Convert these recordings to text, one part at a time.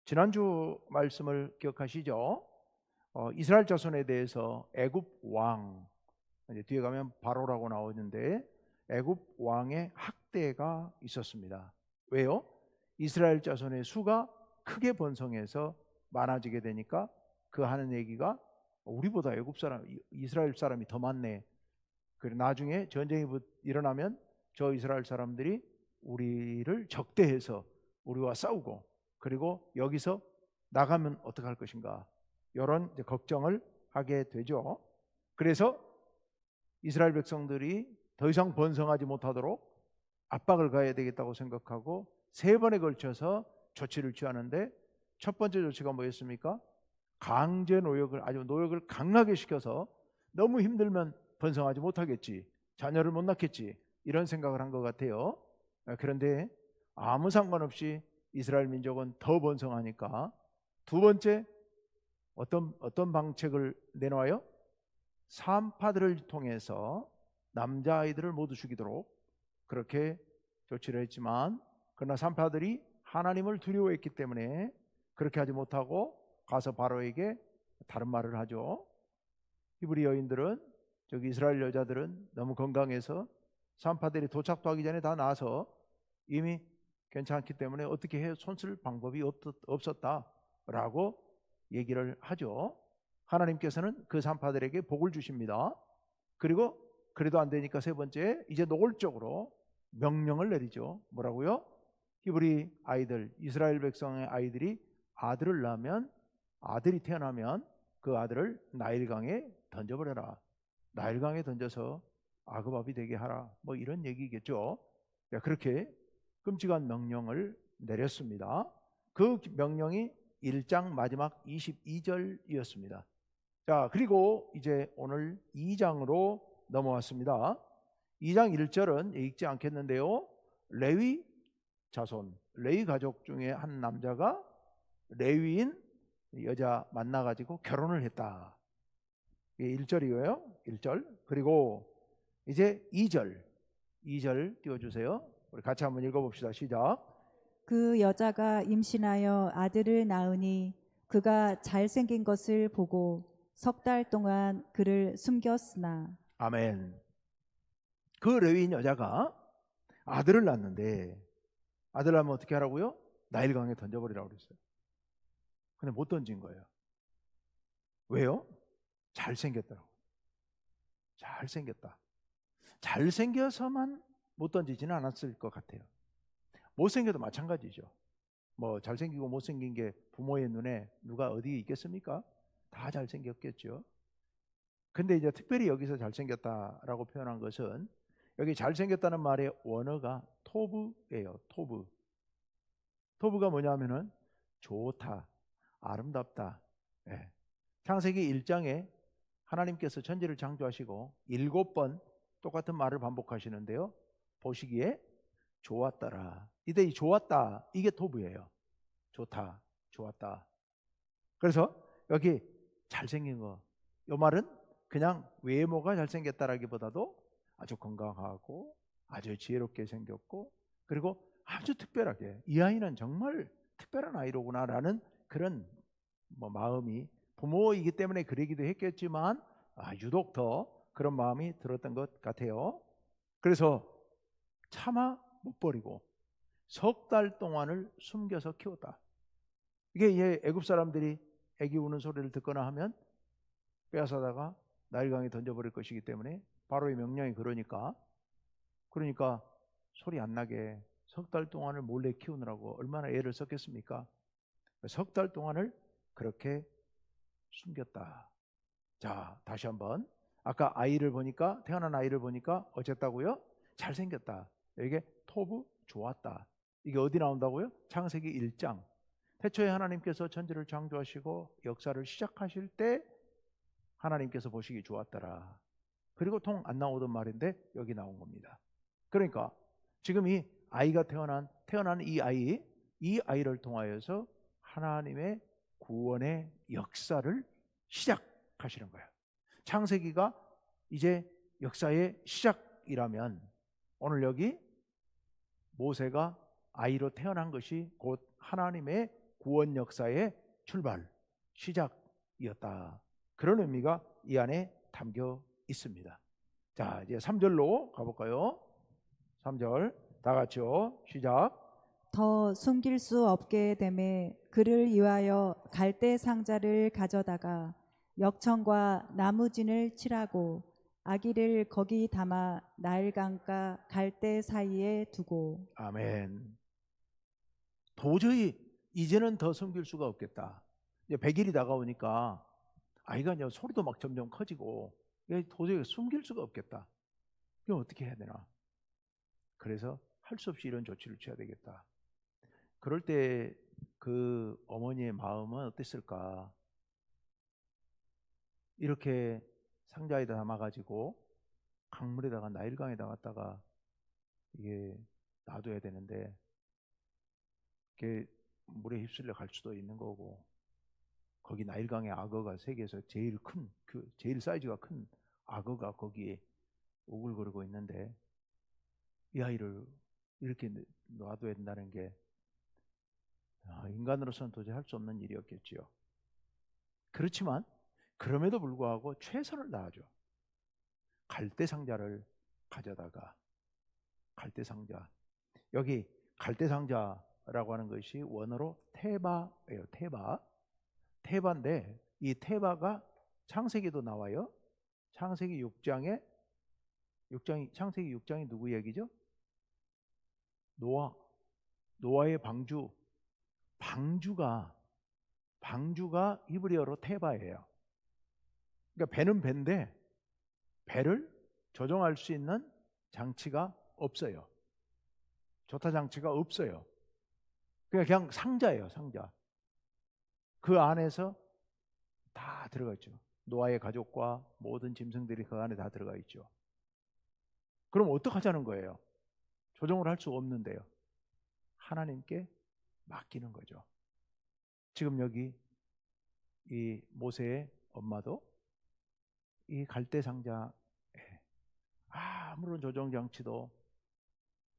지난주 말씀을 기억하시죠? 이스라엘 자손에 대해서 애굽 왕, 이제 뒤에 가면 바로라고 나오는데 애굽 왕의 학대가 있었습니다. 왜요? 이스라엘 자손의 수가 크게 번성해서 많아지게 되니까 그 하는 얘기가 우리보다 애굽 사람, 이스라엘 사람이 더 많네. 그리고 나중에 전쟁이 일어나면 저 이스라엘 사람들이 우리를 적대해서 우리와 싸우고, 그리고 여기서 나가면 어떻게 할 것인가, 이런 걱정을 하게 되죠. 그래서 이스라엘 백성들이 더 이상 번성하지 못하도록 압박을 가해야 되겠다고 생각하고 3번에 걸쳐서 조치를 취하는데, 첫 번째 조치가 뭐였습니까? 강제 노역을, 아주 노역을 강하게 시켜서 너무 힘들면 번성하지 못하겠지, 자녀를 못 낳겠지, 이런 생각을 한 것 같아요. 그런데 아무 상관없이 이스라엘 민족은 더 번성하니까 두 번째 어떤 방책을 내놓아요? 산파들을 통해서 남자아이들을 모두 죽이도록 그렇게 조치를 했지만, 그러나 산파들이 하나님을 두려워했기 때문에 그렇게 하지 못하고 가서 바로에게 다른 말을 하죠. 히브리 여인들은, 저기 이스라엘 여자들은 너무 건강해서 산파들이 도착도 하기 전에 다 나서 이미 괜찮기 때문에 어떻게 해 손쓸 방법이 없었다라고 얘기를 하죠. 하나님께서는 그 산파들에게 복을 주십니다. 그리고 그래도 안 되니까 세 번째, 이제 노골적으로 명령을 내리죠. 뭐라고요? 히브리 아이들, 이스라엘 백성의 아이들이 아들을 낳으면, 아들이 태어나면 그 아들을 나일강에 던져버려라. 나일강에 던져서 아그밥이 되게 하라. 뭐 이런 얘기겠죠. 그렇게 끔찍한 명령을 내렸습니다. 그 명령이 1장 마지막 22절이었습니다. 자, 그리고 이제 오늘 2장으로 넘어왔습니다. 2장 1절은 읽지 않겠는데요, 레위 자손, 레위 가족 중에 한 남자가 레위인 여자 만나가지고 결혼을 했다. 이게 1절이에요. 1절. 그리고 이제 2절 띄워주세요. 우리 같이 한번 읽어봅시다. 시작. 그 여자가 임신하여 아들을 낳으니 그가 잘생긴 것을 보고 석 달 동안 그를 숨겼으나. 아멘. 그 레위인 여자가 아들을 낳는데, 아들 낳으면 어떻게 하라고요? 나일강에 던져버리라고 그랬어요. 근데 못 던진 거예요. 왜요? 잘생겼더라고. 잘생겼다. 잘생겨서만 못 던지지는 않았을 것 같아요. 못생겨도 마찬가지죠. 뭐 잘생기고 못생긴 게 부모의 눈에 누가 어디에 있겠습니까? 다 잘생겼겠죠. 근데 이제 특별히 여기서 잘생겼다라고 표현한 것은, 여기 잘생겼다는 말의 원어가 토브예요. 토브. 토브가 뭐냐면은 좋다, 아름답다. 예. 창세기 1장에 하나님께서 천지를 창조하시고 7번 똑같은 말을 반복하시는데요, 보시기에 좋았더라. 이때 이 좋았다, 이게 토브예요. 좋다, 좋았다. 그래서 여기 잘생긴 거, 이 말은 그냥 외모가 잘생겼다라기보다도 아주 건강하고 아주 지혜롭게 생겼고, 그리고 아주 특별하게 이 아이는 정말 특별한 아이로구나라는 그런 마음이, 부모이기 때문에 그러기도 했겠지만 유독 더 그런 마음이 들었던 것 같아요. 그래서 차마 못 버리고 석 달 동안을 숨겨서 키웠다. 이게 애굽 사람들이 애기 우는 소리를 듣거나 하면 빼앗아다가 나일강에 던져버릴 것이기 때문에 바로의 명령이 그러니까 소리 안 나게 석 달 동안을 몰래 키우느라고 얼마나 애를 썼겠습니까? 석 달 동안을 그렇게 숨겼다. 자, 다시 한번. 아까 아이를 보니까, 태어난 아이를 보니까 어쨌다고요? 잘생겼다. 이게 토브, 좋았다. 이게 어디 나온다고요? 창세기 1장. 태초에 하나님께서 천지를 창조하시고 역사를 시작하실 때 하나님께서 보시기 좋았더라. 그리고 통 안 나오던 말인데 여기 나온 겁니다. 그러니까 지금 이 아이가 태어난 이 아이를 통하여서 하나님의 구원의 역사를 시작하시는 거예요. 창세기가 이제 역사의 시작이라면, 오늘 여기 모세가 아이로 태어난 것이 곧 하나님의 구원 역사의 출발, 시작이었다. 그런 의미가 이 안에 담겨 있습니다. 자, 이제 3절로 가볼까요? 3절 다 같이요. 시작. 더 숨길 수 없게 되매 그를 위하여 갈대 상자를 가져다가 역청과 나무진을 칠하고 아기를 거기 담아 나일강과 갈대 사이에 두고. 아멘. 도저히 이제는 더 숨길 수가 없겠다. 이제 100일이 다가오니까 아이가 이제 소리도 막 점점 커지고 도저히 숨길 수가 없겠다. 그럼 어떻게 해야 되나? 그래서 할 수 없이 이런 조치를 취해야 되겠다. 그럴 때 그 어머니의 마음은 어땠을까? 이렇게 상자에다 담아가지고 강물에다가 나일강에다 갖다가 이게 놔둬야 되는데 이게 물에 휩쓸려 갈 수도 있는 거고, 거기 나일강의 악어가 세계에서 제일 큰, 제일 사이즈가 큰 악어가 거기에 오글거리고 있는데 이 아이를 이렇게 놔둬야 된다는 게 인간으로서는 도저히 할 수 없는 일이었겠지요. 그렇지만 그럼에도 불구하고 최선을 다하죠. 갈대 상자를 가져다가, 갈대 상자, 여기 갈대 상자라고 하는 것이 원어로 테바예요. 테바인데 이 테바가 창세기도 나와요. 창세기 6장에 창세기 6장이 누구 얘기죠? 노아의 방주가 히브리어로 테바예요. 그러니까 배는 배인데 배를 조종할 수 있는 장치가 없어요. 조타 장치가 없어요. 그냥 상자예요, 상자. 그 안에서 다 들어가 있죠. 노아의 가족과 모든 짐승들이 그 안에 다 들어가 있죠. 그럼 어떡하자는 거예요? 조종을 할 수 없는데요. 하나님께 맡기는 거죠. 지금 여기 이 모세의 엄마도 이 갈대 상자에 아무런 조종 장치도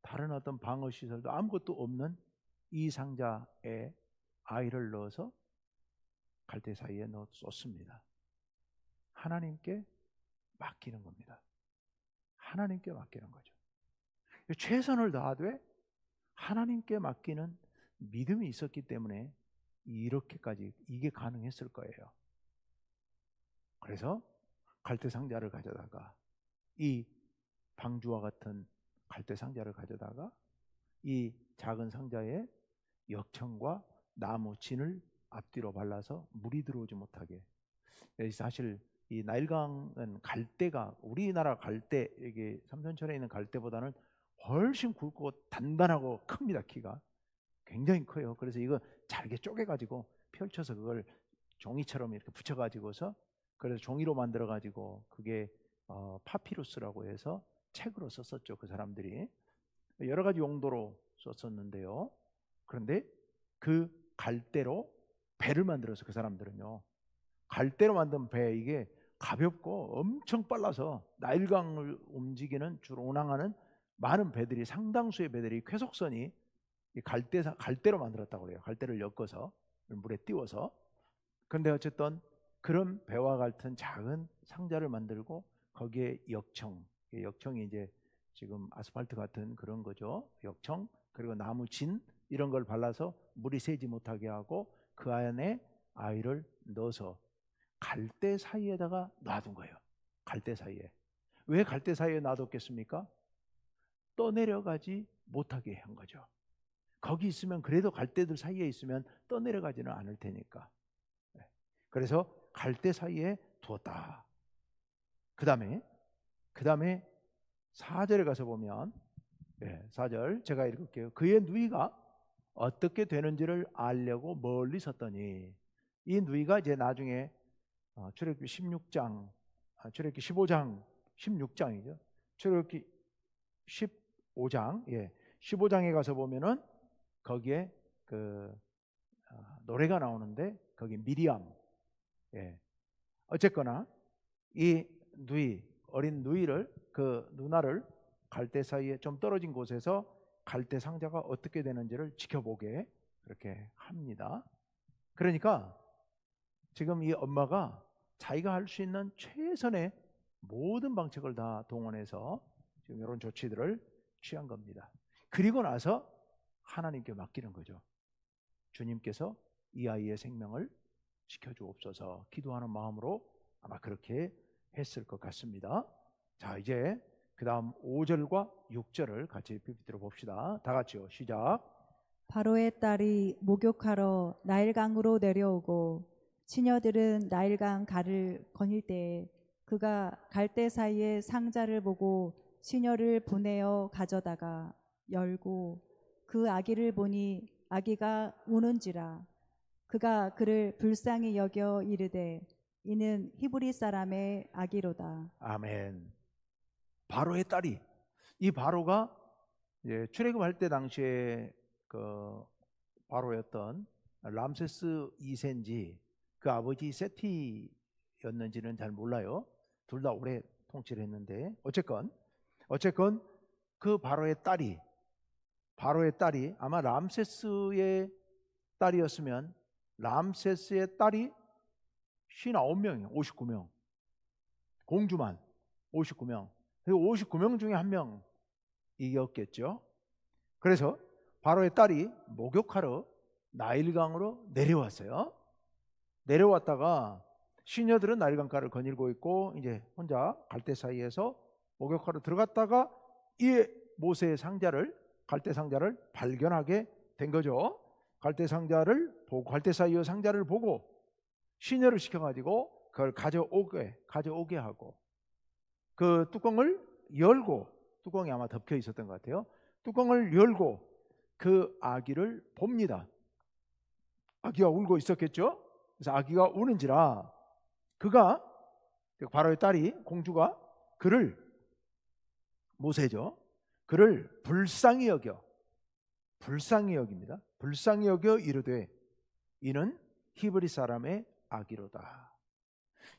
다른 어떤 방어 시설도 아무것도 없는 이 상자에 아이를 넣어서 갈대 사이에 넣어 쏟습니다. 하나님께 맡기는 겁니다. 하나님께 맡기는 거죠. 최선을 다하되 하나님께 맡기는 믿음이 있었기 때문에 이렇게까지 이게 가능했을 거예요. 그래서 갈대 상자를 가져다가 이 방주와 같은 갈대 상자를 가져다가 이 작은 상자에 역청과 나무 진을 앞뒤로 발라서 물이 들어오지 못하게. 사실 이 나일강은 갈대가 우리나라 갈대, 이게 삼선천에 있는 갈대보다는 훨씬 굵고 단단하고 큽니다. 키가 굉장히 커요. 그래서 이거 잘게 쪼개가지고 펼쳐서 그걸 종이처럼 이렇게 붙여가지고서, 그래서 종이로 만들어가지고 그게 파피루스라고 해서 책으로 썼었죠. 그 사람들이 여러 가지 용도로 썼었는데요. 그런데 그 갈대로 배를 만들어서 그 사람들은요, 갈대로 만든 배, 이게 가볍고 엄청 빨라서 나일강을 움직이는 주로 운항하는 많은 배들이, 상당수의 배들이 쾌속선이 갈대로 만들었다고 그래요. 갈대를 엮어서 물에 띄워서. 그런데 어쨌든 그런 배와 같은 작은 상자를 만들고 거기에 역청이 이제 지금 아스팔트 같은 그런 거죠. 역청, 그리고 나무 진 이런 걸 발라서 물이 새지 못하게 하고 그 안에 아이를 넣어서 갈대 사이에다가 놔둔 거예요. 갈대 사이에. 왜 갈대 사이에 놔뒀겠습니까? 떠내려가지 못하게 한 거죠. 거기 있으면, 그래도 갈대들 사이에 있으면 떠내려가지는 않을 테니까. 그래서 갈대 사이에 두었다. 그 다음에 4절에 가서 보면, 4절 제가 읽을게요. 그의 누이가 어떻게 되는지를 알려고 멀리 섰더니, 이 누이가 이제 나중에 출애굽기 16장, 출애굽기 15장, 16장이죠. 출애굽기 15장, 15장에 가서 보면은 거기에 그 노래가 나오는데 거기 미리암, 어쨌거나 이 어린 누이를, 그 누나를 갈대 사이에 좀 떨어진 곳에서 갈대 상자가 어떻게 되는지를 지켜보게 그렇게 합니다. 그러니까 지금 이 엄마가 자기가 할 수 있는 최선의 모든 방책을 다 동원해서 지금 이런 조치들을 취한 겁니다. 그리고 나서 하나님께 맡기는 거죠. 주님께서 이 아이의 생명을 지켜주옵소서 기도하는 마음으로 아마 그렇게 했을 것 같습니다. 자, 이제 그 다음 5절과 6절을 같이 비비들어 봅시다. 다 같이요. 시작. 바로의 딸이 목욕하러 나일강으로 내려오고 처녀들은 나일강 가를 거닐 때에 그가 갈대 사이에 상자를 보고 처녀를 보내어 가져다가 열고 그 아기를 보니 아기가 우는지라 그가 그를 불쌍히 여겨 이르되 이는 히브리 사람의 아기로다. 아멘. 바로의 딸이, 이 바로가 출애굽할 때 당시에 그 바로였던 람세스 2세인지 그 아버지 세티였는지는 잘 몰라요. 둘 다 오래 통치를 했는데 어쨌건 그 바로의 딸이 아마 람세스의 딸이었으면 람세스의 딸이 59명이에요. 59명. 공주만 59명. 59명 중에 한 명이었겠죠. 그래서 바로의 딸이 목욕하러 나일강으로 내려왔어요. 내려왔다가 시녀들은 나일강가를 거닐고 있고 이제 혼자 갈대 사이에서 목욕하러 들어갔다가 이 모세의 갈대 상자를 발견하게 된 거죠. 갈대 사이의 상자를 보고 시녀를 시켜가지고 그걸 가져오게 하고 그 뚜껑을 열고, 뚜껑이 아마 덮여 있었던 것 같아요. 뚜껑을 열고 그 아기를 봅니다. 아기가 울고 있었겠죠. 그래서 아기가 우는지라 그가, 바로의 딸이, 공주가 그를, 모세죠, 그를 불쌍히 여깁니다. 불쌍히 여겨 이르되 이는 히브리 사람의 아기로다.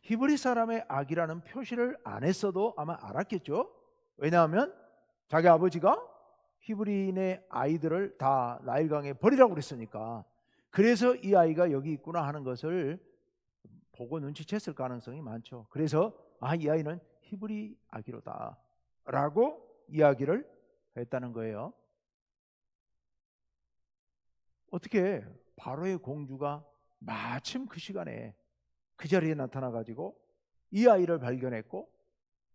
히브리 사람의 아기라는 표시를 안 했어도 아마 알았겠죠. 왜냐하면 자기 아버지가 히브리인의 아이들을 다 나일강에 버리라고 그랬으니까. 그래서 이 아이가 여기 있구나 하는 것을 보고 눈치챘을 가능성이 많죠. 그래서 이 아이는 히브리 아기로다 라고 이야기를 했다는 거예요. 어떻게 바로의 공주가 마침 그 시간에 그 자리에 나타나가지고 이 아이를 발견했고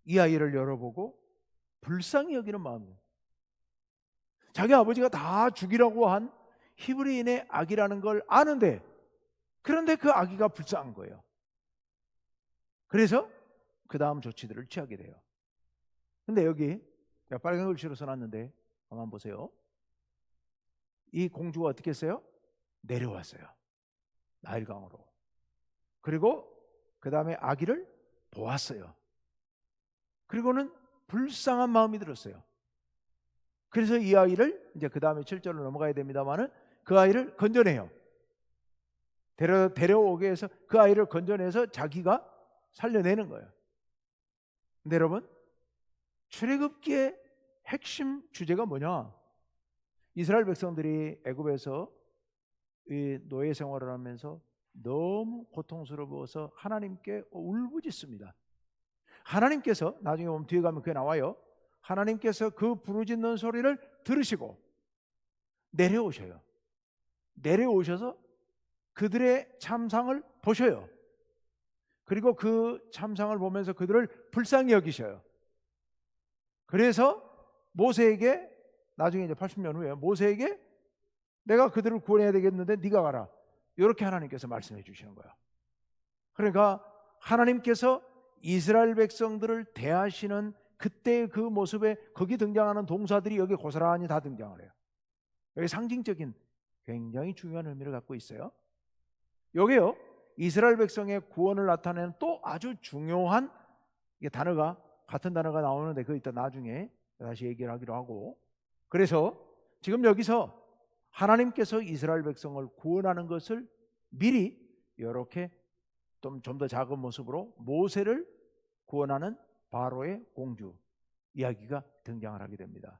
이 아이를 열어보고 불쌍히 여기는 마음이에요. 자기 아버지가 다 죽이라고 한 히브리인의 아기라는 걸 아는데, 그런데 그 아기가 불쌍한 거예요. 그래서 그 다음 조치들을 취하게 돼요. 근데 여기 빨간 글씨로 써놨는데 한번 보세요. 이 공주가 어떻게 했어요? 내려왔어요. 나일강으로. 그리고 그 다음에 아기를 보았어요. 그리고는 불쌍한 마음이 들었어요. 그래서 이 아이를 이제 그 다음에 7절로 넘어가야 됩니다만은 그 아이를 건져내요. 데려오게 해서 그 아이를 건져내서 자기가 살려내는 거예요. 근데 여러분, 출애굽기의 핵심 주제가 뭐냐? 이스라엘 백성들이 애굽에서 이 노예 생활을 하면서 너무 고통스러워서 하나님께 울부짖습니다. 하나님께서 나중에 보면 뒤에 가면 그게 나와요. 하나님께서 그 부르짖는 소리를 들으시고 내려오셔요. 내려오셔서 그들의 참상을 보셔요. 그리고 그 참상을 보면서 그들을 불쌍히 여기셔요. 그래서 모세에게, 나중에 이제 80년 후에 모세에게 내가 그들을 구원해야 되겠는데 네가 가라, 이렇게 하나님께서 말씀해 주시는 거예요. 그러니까 하나님께서 이스라엘 백성들을 대하시는 그때의 그 모습에 거기 등장하는 동사들이 여기 고스란히 다 등장을 해요. 여기 상징적인 굉장히 중요한 의미를 갖고 있어요. 여기요, 이스라엘 백성의 구원을 나타내는 또 아주 중요한 단어가, 같은 단어가 나오는데 그 이따 나중에 다시 얘기를 하기로 하고, 그래서 지금 여기서 하나님께서 이스라엘 백성을 구원하는 것을 미리 이렇게 좀 더 작은 모습으로 모세를 구원하는 바로의 공주 이야기가 등장을 하게 됩니다.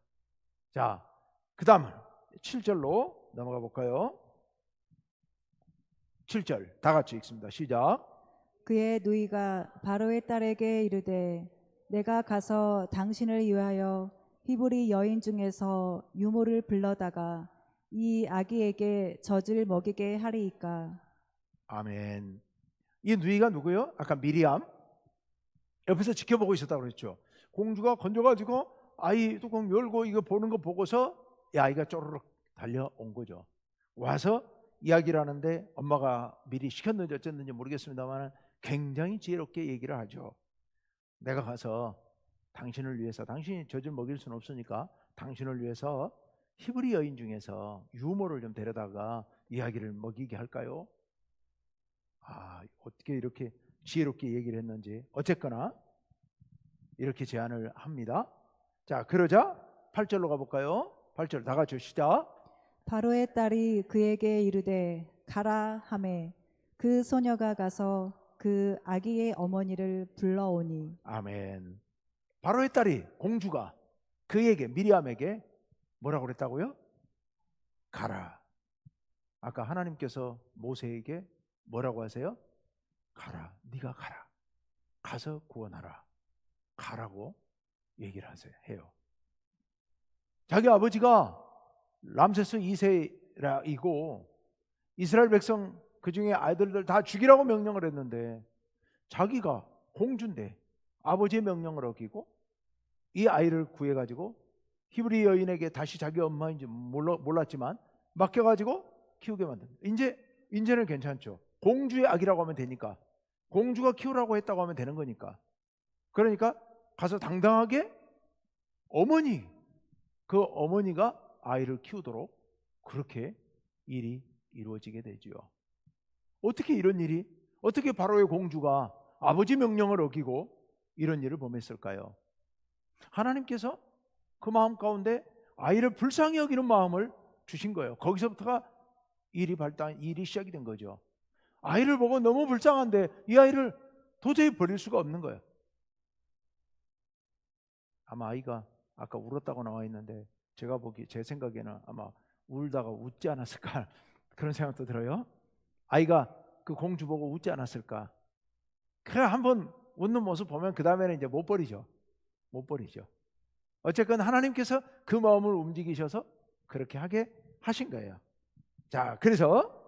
자, 그 다음은 7절로 넘어가 볼까요? 7절 다 같이 읽습니다. 시작. 그의 누이가 바로의 딸에게 이르되 내가 가서 당신을 위하여 히브리 여인 중에서 유모를 불러다가 이 아기에게 젖을 먹이게 하리이까. 아멘. 이 누이가 누구요? 아까 미리암 옆에서 지켜보고 있었다고 그랬죠. 공주가 건져가지고 아이 뚜껑 열고 이거 보는 거 보고서 이 아이가 쪼르륵 달려온 거죠. 와서 이야기를 하는데 엄마가 미리 시켰는지 어쨌는지 모르겠습니다만 굉장히 지혜롭게 얘기를 하죠. 내가 가서 당신을 위해서, 당신이 젖을 먹일 수는 없으니까 당신을 위해서 히브리 여인 중에서 유모를 좀 데려다가 이야기를 먹이게 할까요? 어떻게 이렇게 지혜롭게 얘기를 했는지. 어쨌거나 이렇게 제안을 합니다. 자, 그러자 8절로 가볼까요? 8절 다 같이 시작. 바로의 딸이 그에게 이르되 가라 하매 그 소녀가 가서 그 아기의 어머니를 불러오니. 아멘. 바로의 딸이, 공주가 그에게, 미리암에게 뭐라고 그랬다고요? 가라. 아까 하나님께서 모세에게 뭐라고 하세요? 가라. 네가 가라. 가서 구원하라. 가라고 얘기를 해요. 자기 아버지가 람세스 2세이고 이스라엘 백성 그중에 아이들들 다 죽이라고 명령을 했는데 자기가 공주인데 아버지의 명령을 어기고 이 아이를 구해가지고 히브리 여인에게 다시 자기 엄마인지 몰랐지만 맡겨가지고 키우게 만듭니다. 이제는 괜찮죠. 공주의 아기라고 하면 되니까, 공주가 키우라고 했다고 하면 되는 거니까. 그러니까 가서 당당하게 그 어머니가 아이를 키우도록 그렇게 일이 이루어지게 되지요. 어떻게 바로의 공주가 아버지 명령을 어기고 이런 일을 범했을까요? 하나님께서 그 마음 가운데 아이를 불쌍히 여기는 마음을 주신 거예요. 거기서부터가 일이 시작이 된 거죠. 아이를 보고 너무 불쌍한데 이 아이를 도저히 버릴 수가 없는 거예요. 아마 아이가 아까 울었다고 나와 있는데 제 생각에는 아마 울다가 웃지 않았을까 그런 생각도 들어요. 아이가 그 공주 보고 웃지 않았을까. 그래 한번 웃는 모습 보면 그 다음에는 이제 못 버리죠. 어쨌건 하나님께서 그 마음을 움직이셔서 그렇게 하게 하신 거예요. 자, 그래서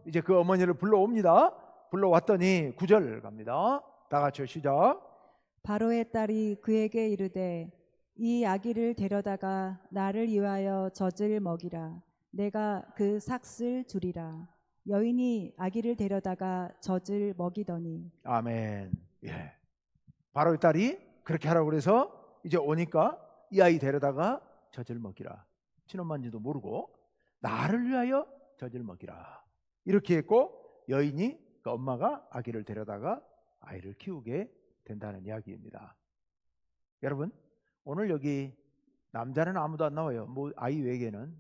이제 그 어머니를 불러옵니다. 불러왔더니 9절 갑니다. 다 같이 시작. 바로의 딸이 그에게 이르되 이 아기를 데려다가 나를 위하여 젖을 먹이라. 내가 그 삭슬 주리라. 여인이 아기를 데려다가 젖을 먹이더니. 아멘. 예. 바로의 딸이 그렇게 하라고 그래서 이제 오니까 이 아이 데려다가 젖을 먹이라. 친엄마인지도 모르고 나를 위하여 젖을 먹이라. 이렇게 했고 여인이, 그러니까 엄마가 아기를 데려다가 아이를 키우게 된다는 이야기입니다. 여러분, 오늘 여기 남자는 아무도 안 나와요. 아이 외에는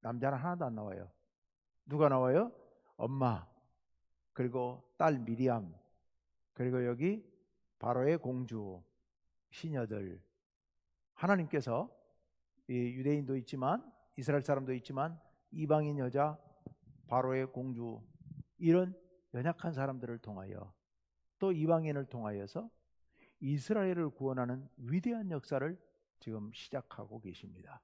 남자는 하나도 안 나와요. 누가 나와요? 엄마, 그리고 딸 미리암, 그리고 여기 바로의 공주, 시녀들. 하나님께서 이 유대인도 있지만 이스라엘 사람도 있지만 이방인 여자, 바로의 공주, 이런 연약한 사람들을 통하여 또 이방인을 통하여서 이스라엘을 구원하는 위대한 역사를 지금 시작하고 계십니다.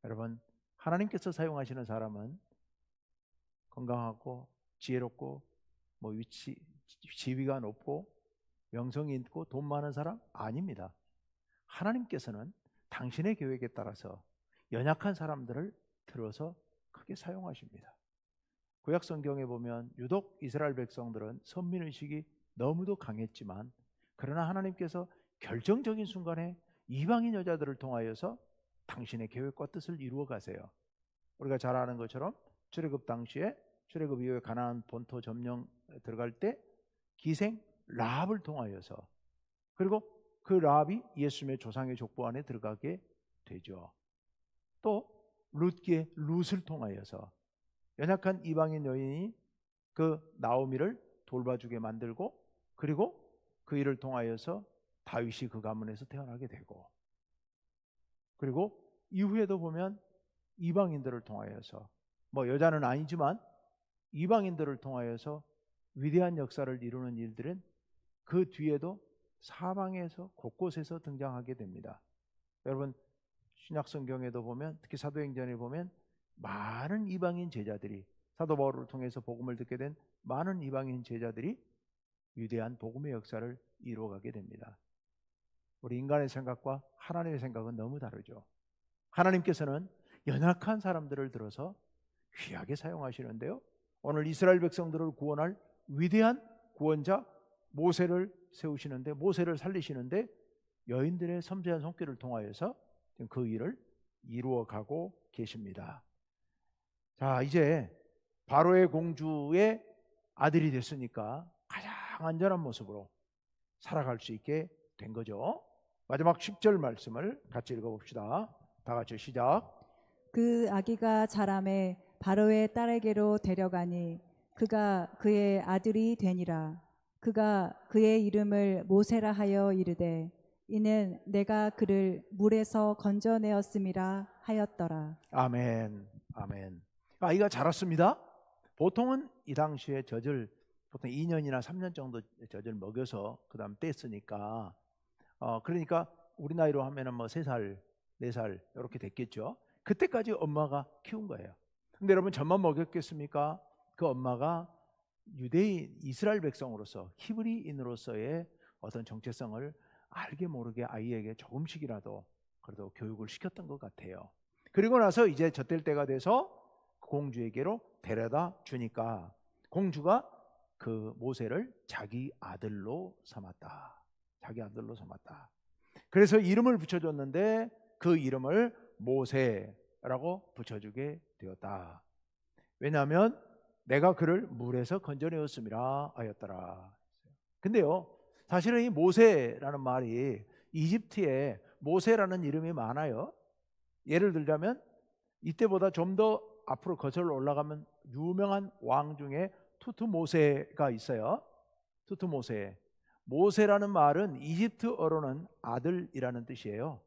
여러분, 하나님께서 사용하시는 사람은 건강하고 지혜롭고 지위가 높고 명성이 있고 돈 많은 사람 아닙니다. 하나님께서는 당신의 계획에 따라서 연약한 사람들을 들어서 크게 사용하십니다. 구약 성경에 보면 유독 이스라엘 백성들은 선민의식이 너무도 강했지만 그러나 하나님께서 결정적인 순간에 이방인 여자들을 통하여서 당신의 계획과 뜻을 이루어 가세요. 우리가 잘 아는 것처럼 출애굽 당시에, 출애굽 이후에 가나안 본토 점령 들어갈 때 기생 라합을 통하여서, 그리고 그 라합이 예수님의 조상의 족보 안에 들어가게 되죠. 또 룻을 통하여서 연약한 이방인 여인이 그 나오미를 돌봐주게 만들고, 그리고 그 일을 통하여서 다윗이 그 가문에서 태어나게 되고, 그리고 이후에도 보면 이방인들을 통하여서 여자는 아니지만 이방인들을 통하여서 위대한 역사를 이루는 일들은 그 뒤에도 사방에서 곳곳에서 등장하게 됩니다. 여러분 신약 성경에도 보면, 특히 사도행전에 보면 많은 이방인 제자들이, 사도 바울을 통해서 복음을 듣게 된 많은 이방인 제자들이 위대한 복음의 역사를 이루어가게 됩니다. 우리 인간의 생각과 하나님의 생각은 너무 다르죠. 하나님께서는 연약한 사람들을 들어서 귀하게 사용하시는데요, 오늘 이스라엘 백성들을 구원할 위대한 구원자 모세를 세우시는데, 모세를 살리시는데 여인들의 섬세한 손길을 통하여서 그 일을 이루어가고 계십니다. 자, 이제 바로의 공주의 아들이 됐으니까 가장 안전한 모습으로 살아갈 수 있게 된 거죠. 마지막 10절 말씀을 같이 읽어봅시다. 다 같이 시작. 그 아기가 자라매 바로의 딸에게로 데려가니 그가 그의 아들이 되니라. 그가 그의 이름을 모세라 하여 이르되 이는 내가 그를 물에서 건져내었음이라 하였더라. 아멘. 아멘. 아이가 자랐습니다. 보통은 이 당시에 젖을 보통 2년이나 3년 정도 젖을 먹여서 그 다음 뗐으니까 그러니까 우리 나이로 하면은 뭐 3살, 4살 이렇게 됐겠죠. 그때까지 엄마가 키운 거예요. 근데 여러분 젖만 먹였겠습니까? 그 엄마가 유대인 이스라엘 백성으로서 히브리인으로서의 어떤 정체성을 알게 모르게 아이에게 조금씩이라도 그래도 교육을 시켰던 것 같아요. 그리고 나서 이제 젖될 때가 돼서 공주에게로 데려다 주니까 공주가 그 모세를 자기 아들로 삼았다. 자기 아들로 삼았다. 그래서 이름을 붙여줬는데 그 이름을 모세라고 붙여주게 되었다. 왜냐하면 내가 그를 물에서 건져내었음이라 하였더라. 근데요, 사실은 이 모세라는 말이 이집트에 모세라는 이름이 많아요. 예를 들자면 이때보다 좀 더 앞으로 거슬러 올라가면 유명한 왕 중에 투투모세가 있어요. 투투모세. 모세라는 말은 이집트어로는 아들이라는 뜻이에요.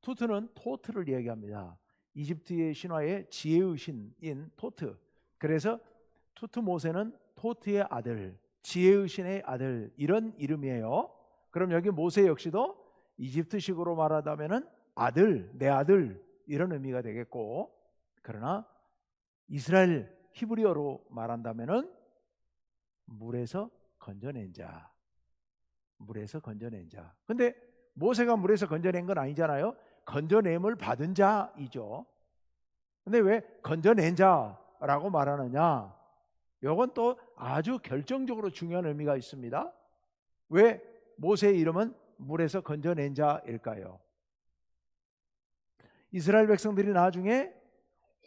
투투는 토트를 이야기합니다. 이집트의 신화의 지혜의 신인 토트. 그래서 투투모세는 토트의 아들, 지혜의 신의 아들, 이런 이름이에요. 그럼 여기 모세 역시도 이집트식으로 말하자면은 아들, 내 아들, 이런 의미가 되겠고, 그러나 이스라엘 히브리어로 말한다면은 물에서 건져낸 자, 물에서 건져낸 자. 근데 모세가 물에서 건져낸 건 아니잖아요. 건져냄을 받은 자이죠. 근데 왜 건져낸 자라고 말하느냐? 이건 또 아주 결정적으로 중요한 의미가 있습니다. 왜 모세의 이름은 물에서 건져낸 자일까요? 이스라엘 백성들이 나중에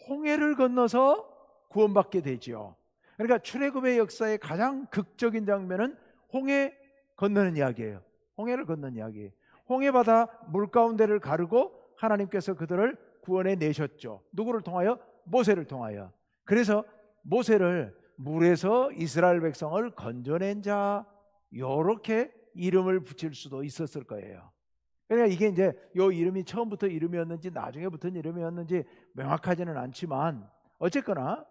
홍해를 건너서 구원받게 되지요. 그러니까 출애굽의 역사의 가장 극적인 장면은 홍해 건너는 이야기예요. 홍해를 건너는 이야기. 홍해 바다 물 가운데를 가르고 하나님께서 그들을 구원해 내셨죠. 누구를 통하여? 모세를 통하여. 그래서 모세를 물에서 이스라엘 백성을 건져낸 자, 이렇게 이름을 붙일 수도 있었을 거예요. 그러니까 이게 이제 이 이름이 처음부터 이름이었는지 나중에 붙은 이름이었는지 명확하지는 않지만 어쨌거나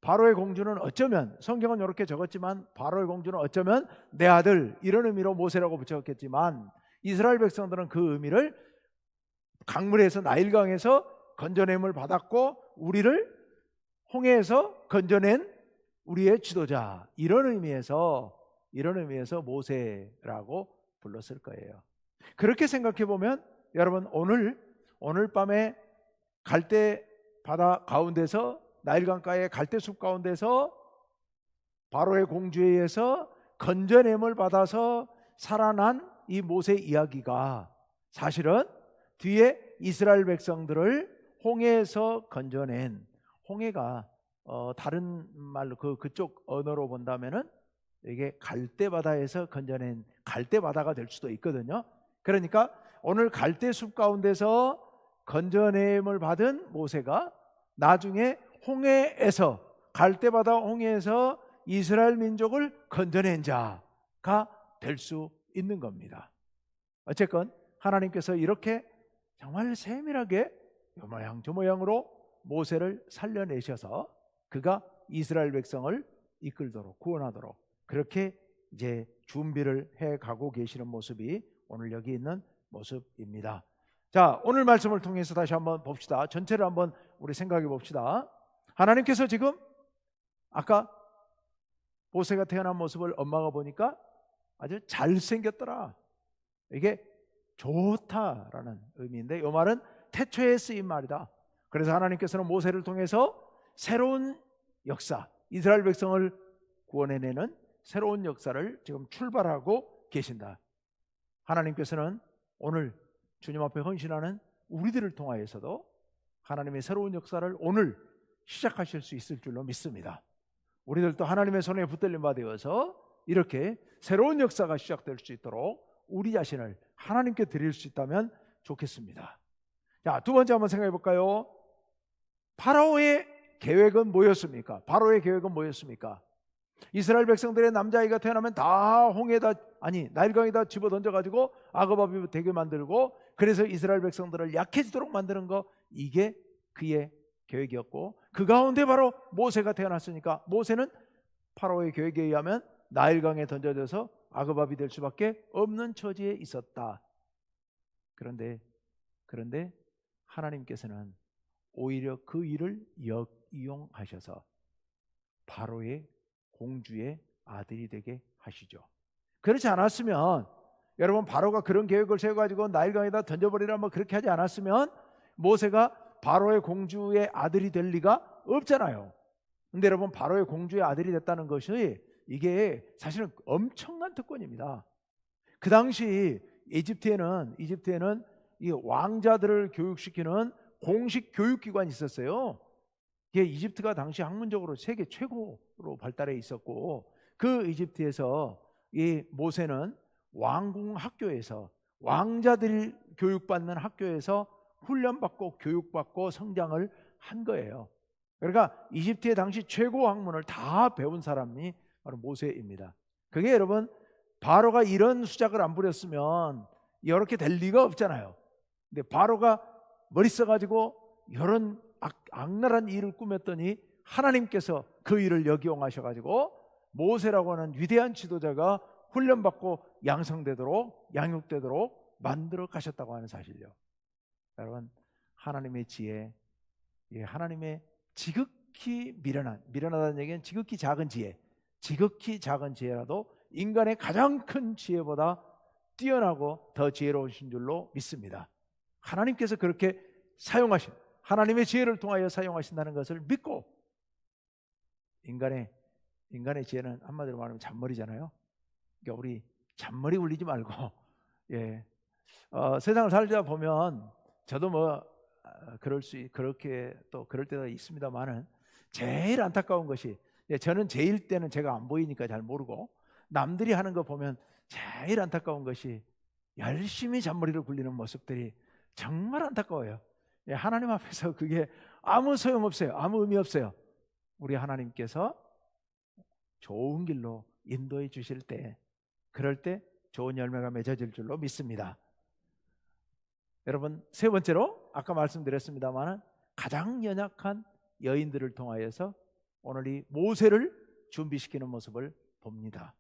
바로의 공주는 어쩌면, 성경은 이렇게 적었지만 바로의 공주는 어쩌면 내 아들, 이런 의미로 모세라고 붙였겠지만 이스라엘 백성들은 그 의미를 강물에서, 나일강에서 건져냄을 받았고 우리를 홍해에서 건져낸 우리의 지도자, 이런 의미에서 모세라고 불렀을 거예요. 그렇게 생각해 보면 여러분 오늘 밤에 갈대 바다 가운데서, 나일강가의 갈대숲 가운데서 바로의 공주에 의해서 건져냄을 받아서 살아난 이 모세 이야기가 사실은 뒤에 이스라엘 백성들을 홍해에서 건져낸, 홍해가 다른 말로 그쪽 언어로 본다면은 이게 갈대바다에서 건져낸 갈대바다가 될 수도 있거든요. 그러니까 오늘 갈대숲 가운데서 건져냄을 받은 모세가 나중에 홍해에서, 갈대바다 홍해에서 이스라엘 민족을 건져낸 자가 될 수 있는 겁니다. 어쨌건 하나님께서 이렇게 정말 세밀하게 요 모양 저 모양으로 모세를 살려내셔서 그가 이스라엘 백성을 이끌도록 구원하도록 그렇게 이제 준비를 해 가고 계시는 모습이 오늘 여기 있는 모습입니다. 자, 오늘 말씀을 통해서 다시 한번 봅시다. 전체를 한번 우리 생각해 봅시다. 하나님께서 지금 아까 모세가 태어난 모습을 엄마가 보니까 아주 잘생겼더라, 이게 좋다라는 의미인데, 이 말은 태초에 쓰인 말이다. 그래서 하나님께서는 모세를 통해서 새로운 역사, 이스라엘 백성을 구원해내는 새로운 역사를 지금 출발하고 계신다. 하나님께서는 오늘 주님 앞에 헌신하는 우리들을 통하여서도 하나님의 새로운 역사를 오늘 시작하실 수 있을 줄로 믿습니다. 우리들도 하나님의 손에 붙들림 받아서 이렇게 새로운 역사가 시작될 수 있도록 우리 자신을 하나님께 드릴 수 있다면 좋겠습니다. 자, 두 번째 한번 생각해 볼까요? 파라오의 계획은 뭐였습니까? 바로의 계획은 뭐였습니까? 이스라엘 백성들의 남자아이가 태어나면 다 홍해다, 아니 나일강에다 집어 던져가지고 아그바비 되게 만들고, 그래서 이스라엘 백성들을 약해지도록 만드는 거, 이게 그의 계획이었고, 그 가운데 바로 모세가 태어났으니까 모세는 파라오의 계획에 의하면 나일강에 던져져서 아그바비 될 수밖에 없는 처지에 있었다. 그런데 하나님께서는 오히려 그 일을 역이용하셔서 바로의 공주의 아들이 되게 하시죠. 그렇지 않았으면, 여러분, 바로가 그런 계획을 세워가지고 나일강에다 던져버리라 뭐 그렇게 하지 않았으면 모세가 바로의 공주의 아들이 될 리가 없잖아요. 근데 여러분, 바로의 공주의 아들이 됐다는 것이 이게 사실은 엄청난 특권입니다. 그 당시 이집트에는 이 왕자들을 교육시키는 공식 교육기관이 있었어요. 이게 이집트가 당시 학문적으로 세계 최고로 발달해 있었고, 그 이집트에서 이 모세는 왕궁 학교에서, 왕자들이 교육받는 학교에서 훈련받고 교육받고 성장을 한 거예요. 그러니까 이집트의 당시 최고 학문을 다 배운 사람이 바로 모세입니다. 그게 여러분, 바로가 이런 수작을 안 부렸으면 이렇게 될 리가 없잖아요. 근데 바로가 머리 써가지고 이런 악랄한 일을 꾸몄더니 하나님께서 그 일을 역이용하셔가지고 모세라고 하는 위대한 지도자가 훈련받고 양성되도록, 양육되도록 만들어 가셨다고 하는 사실이요. 여러분, 하나님의 지혜, 하나님의 지극히 미련하다는 얘기는 지극히 작은 지혜, 지극히 작은 지혜라도 인간의 가장 큰 지혜보다 뛰어나고 더 지혜로우신 줄로 믿습니다. 하나님께서 그렇게 사용하신, 하나님의 지혜를 통하여 사용하신다는 것을 믿고, 인간의 지혜는 한마디로 말하면 잔머리잖아요. 그러니까 우리 잔머리 울리지 말고, 세상을 살다 보면 저도 뭐 그렇게 또 그럴 때가 있습니다만은, 제일 안타까운 것이, 저는 제일 때는 제가 안 보이니까 잘 모르고, 남들이 하는 거 보면 제일 안타까운 것이 열심히 잔머리를 굴리는 모습들이 정말 안타까워요. 하나님 앞에서 그게 아무 소용없어요. 아무 의미 없어요. 우리 하나님께서 좋은 길로 인도해 주실 때, 그럴 때 좋은 열매가 맺어질 줄로 믿습니다. 여러분, 세 번째로 아까 말씀드렸습니다만 가장 연약한 여인들을 통하여서 오늘 이 모세를 준비시키는 모습을 봅니다.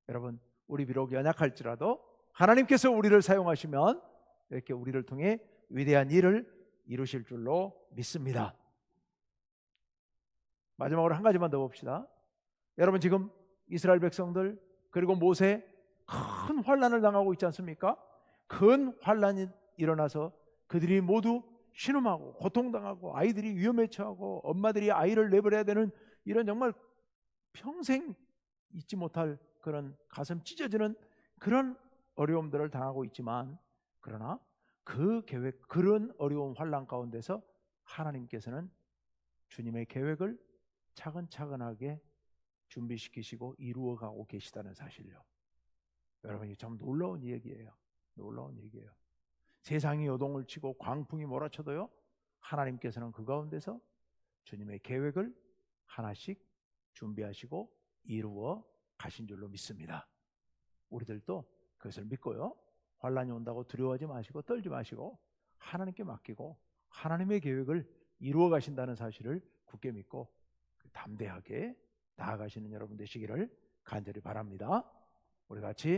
여러분, 우리 비록 연약할지라도 하나님께서 우리를 사용하시면 이렇게 우리를 통해 위대한 일을 이루실 줄로 믿습니다. 마지막으로 한 가지만 더 봅시다. 여러분, 지금 이스라엘 백성들 그리고 모세 큰 환난을 당하고 있지 않습니까? 큰 환난이 일어나서 그들이 모두 신음하고 고통당하고 아이들이 위험에 처하고 엄마들이 아이를 내버려야 되는 이런 정말 평생 잊지 못할 그런 가슴 찢어지는 그런 어려움들을 당하고 있지만, 그러나 그 계획, 그런 어려운 환난 가운데서 하나님께서는 주님의 계획을 차근차근하게 준비시키시고 이루어가고 계시다는 사실요. 여러분, 참 놀라운 얘기예요. 놀라운 얘기예요. 세상이 요동을 치고 광풍이 몰아쳐도요, 하나님께서는 그 가운데서 주님의 계획을 하나씩 준비하시고 이루어 가신 줄로 믿습니다. 우리들도 그것을 믿고요, 환난이 온다고 두려워하지 마시고 떨지 마시고 하나님께 맡기고 하나님의 계획을 이루어 가신다는 사실을 굳게 믿고 담대하게 나아가시는 여러분 되시기를 간절히 바랍니다. 우리 같이